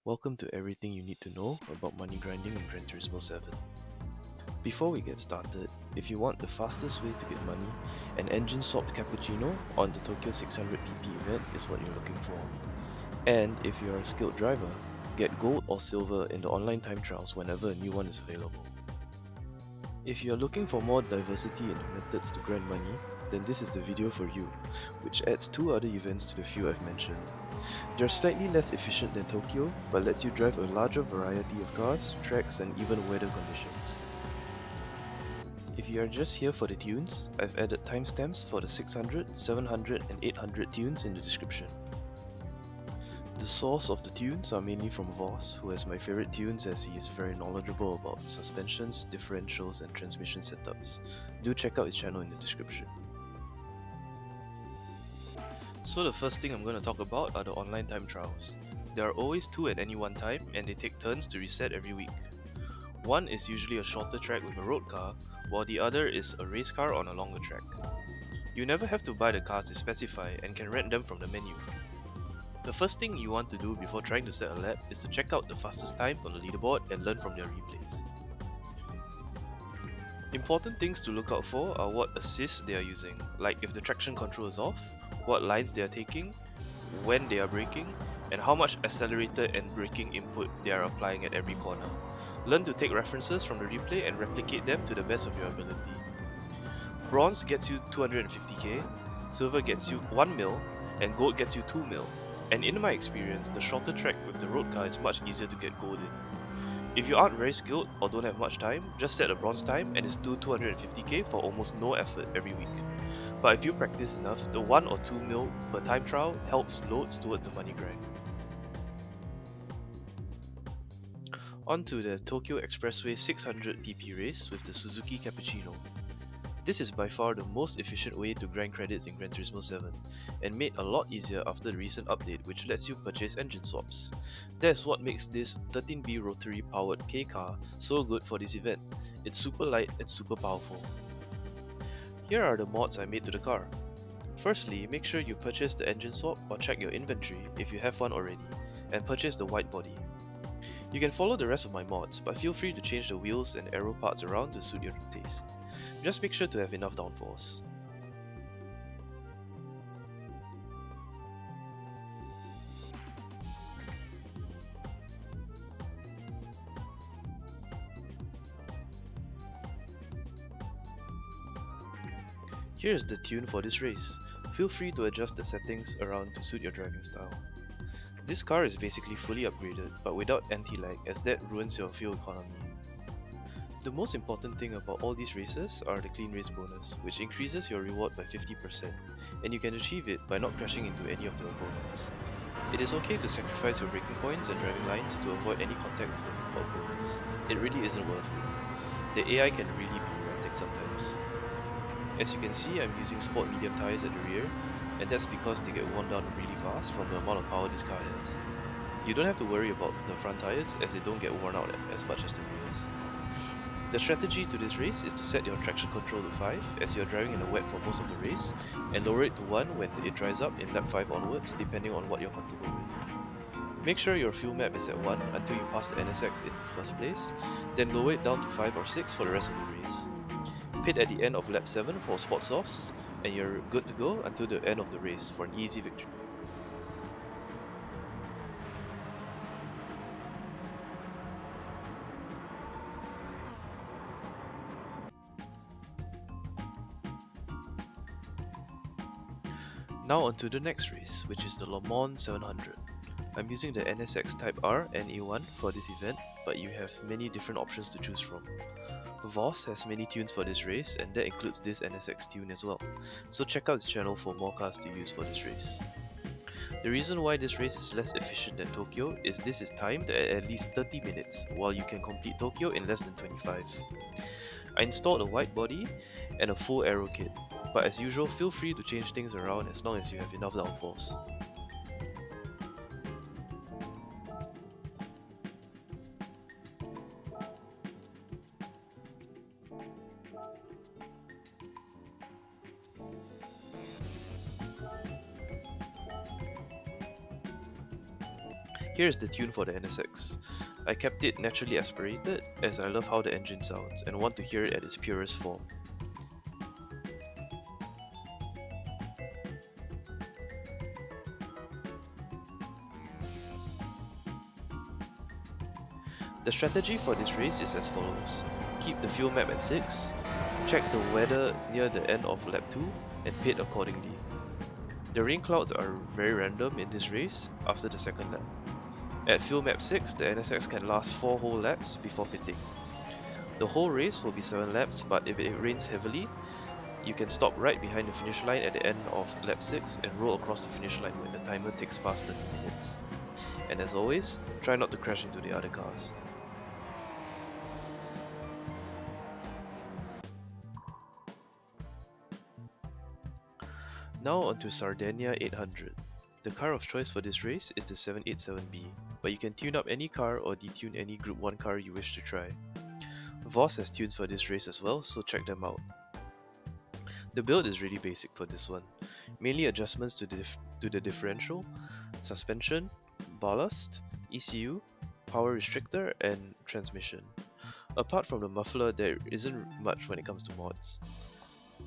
Welcome to everything you need to know about money grinding in Gran Turismo 7. Before we get started, if you want the fastest way to get money, an engine swapped cappuccino on the Tokyo 600pp event is what you're looking for. And if you're a skilled driver, get gold or silver in the online time trials whenever a new one is available. If you're looking for more diversity in the methods to grind money, then this is the video for you, which adds two other events to the few I've mentioned. They're slightly less efficient than Tokyo, but lets you drive a larger variety of cars, tracks, and even weather conditions. If you are just here for the tunes, I've added timestamps for the 600, 700, and 800 tunes in the description. The source of the tunes are mainly from Voss, who has my favorite tunes as he is very knowledgeable about suspensions, differentials, and transmission setups. Do check out his channel in the description. So the first thing I'm going to talk about are the online time trials. There are always two at any one time, and they take turns to reset every week. One is usually a shorter track with a road car, while the other is a race car on a longer track. You never have to buy the cars they specify and can rent them from the menu. The first thing you want to do before trying to set a lap is to check out the fastest times on the leaderboard and learn from their replays. Important things to look out for are what assist they are using, like if the traction control is off, what lines they are taking, when they are braking, and how much accelerator and braking input they are applying at every corner. Learn to take references from the replay and replicate them to the best of your ability. Bronze gets you 250k, silver gets you 1 mil, and gold gets you 2 mil. And in my experience, the shorter track with the road car is much easier to get gold in. If you aren't very skilled or don't have much time, just set a bronze time and just do 250k for almost no effort every week. But if you practice enough, the 1 or 2 mil per time trial helps loads towards the money grind. On to the Tokyo Expressway 600pp race with the Suzuki Cappuccino. This is by far the most efficient way to grind credits in Gran Turismo 7, and made a lot easier after the recent update which lets you purchase engine swaps. That's what makes this 13B rotary powered K car so good for this event. It's super light and super powerful. Here are the mods I made to the car. Firstly, make sure you purchase the engine swap or check your inventory if you have one already, and purchase the white body. You can follow the rest of my mods, but feel free to change the wheels and aero parts around to suit your taste. Just make sure to have enough downforce. Here is the tune for this race. Feel free to adjust the settings around to suit your driving style. This car is basically fully upgraded, but without anti-lag as that ruins your fuel economy. The most important thing about all these races are the clean race bonus, which increases your reward by 50%, and you can achieve it by not crashing into any of the opponents. It is okay to sacrifice your braking points and driving lines to avoid any contact with the opponents. It really isn't worth it. The AI can really be erratic sometimes. As you can see, I'm using sport medium tyres at the rear, and that's because they get worn down really fast from the amount of power this car has. You don't have to worry about the front tyres as they don't get worn out as much as the rears. The strategy to this race is to set your traction control to 5 as you are driving in the wet for most of the race, and lower it to 1 when it dries up in lap 5 onwards depending on what you're comfortable with. Make sure your fuel map is at 1 until you pass the NSX in the first place, then lower it down to 5 or 6 for the rest of the race. Pit at the end of lap 7 for spot softs, and you're good to go until the end of the race for an easy victory. Now onto the next race, which is the Le Mans 700. I'm using the NSX Type R NA1 for this event, but you have many different options to choose from. Voss has many tunes for this race, and that includes this NSX tune as well, so check out his channel for more cars to use for this race. The reason why this race is less efficient than Tokyo is this is timed at least 30 minutes, while you can complete Tokyo in less than 25. I installed a white body and a full aero kit, but as usual feel free to change things around as long as you have enough downforce. Here is the tune for the NSX. I kept it naturally aspirated as I love how the engine sounds and want to hear it at its purest form. The strategy for this race is as follows. Keep the fuel map at 6, check the weather near the end of lap 2 and pit accordingly. The rain clouds are very random in this race after the second lap. At fuel map 6, the NSX can last 4 whole laps before pitting. The whole race will be 7 laps, but if it rains heavily, you can stop right behind the finish line at the end of lap 6 and roll across the finish line when the timer ticks past 30 minutes. And as always, try not to crash into the other cars. Now onto Sardegna 800. The car of choice for this race is the 787B, but you can tune up any car or detune any Group 1 car you wish to try. Voss has tunes for this race as well, so check them out. The build is really basic for this one, mainly adjustments to the differential, suspension, ballast, ECU, power restrictor, and transmission. Apart from the muffler, there isn't much when it comes to mods.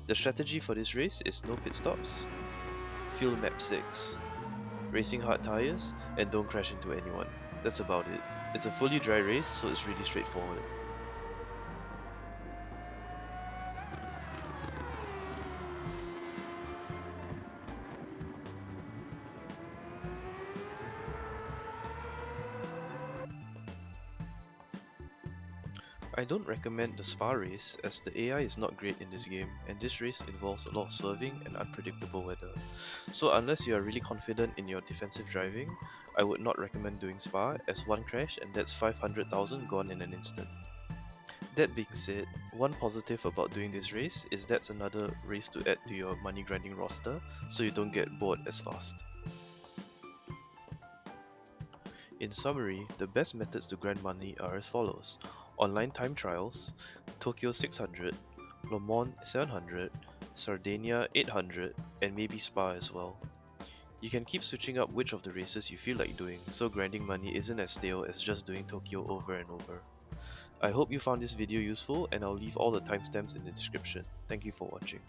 The strategy for this race is no pit stops, fuel map 6, racing hard tires, and don't crash into anyone. That's about it. It's a fully dry race, so it's really straightforward. I don't recommend the Spa race as the AI is not great in this game and this race involves a lot of swerving and unpredictable weather. So unless you are really confident in your defensive driving, I would not recommend doing Spa as one crash and that's 500,000 gone in an instant. That being said, one positive about doing this race is that's another race to add to your money grinding roster so you don't get bored as fast. In summary, the best methods to grind money are as follows: online time trials, Tokyo 600, Le Mans 700, Sardegna 800, and maybe Spa as well. You can keep switching up which of the races you feel like doing, so grinding money isn't as stale as just doing Tokyo over and over. I hope you found this video useful and I'll leave all the timestamps in the description. Thank you for watching.